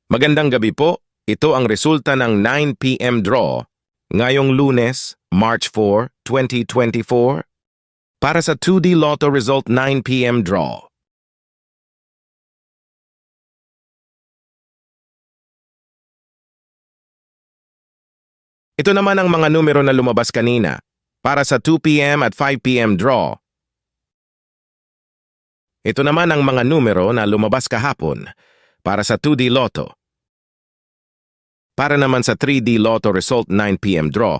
Magandang gabi po. Ito ang resulta ng 9 p.m. draw ngayong Lunes, March 4, 2024 para sa 2D Lotto Result 9 p.m. draw. Ito naman ang mga numero na lumabas kanina para sa 2 p.m. at 5 p.m. draw. Ito naman ang mga numero na lumabas kahapon para sa 2D Lotto. Para naman sa 3D Lotto Result 9 p.m. draw,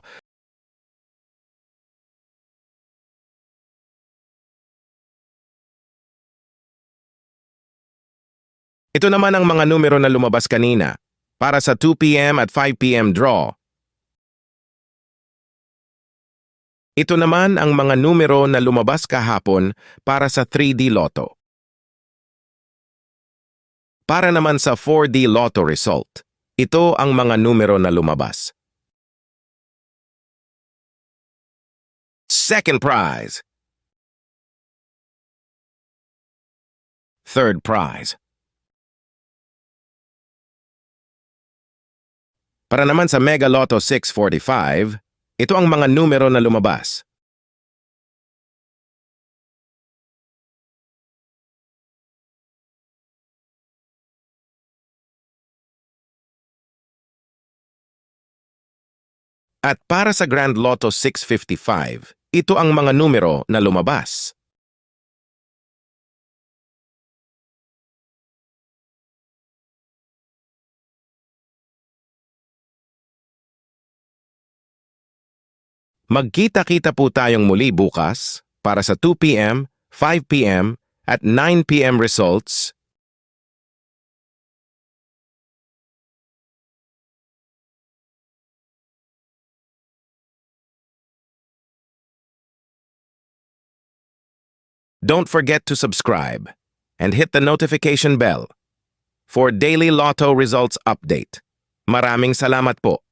ito naman ang mga numero na lumabas kanina para sa 2 p.m. at 5 p.m. draw. Ito naman ang mga numero na lumabas kahapon para sa 3D Lotto. Para naman sa 4D Lotto result, ito ang mga numero na lumabas. Second prize. Third prize. Para naman sa Mega Lotto 645, ito ang mga numero na lumabas. At para sa Grand Lotto 655, ito ang mga numero na lumabas. Magkita-kita po tayong muli bukas para sa 2 p.m., 5 p.m. at 9 p.m. results. Don't forget to subscribe and hit the notification bell for daily Lotto results update. Maraming salamat po.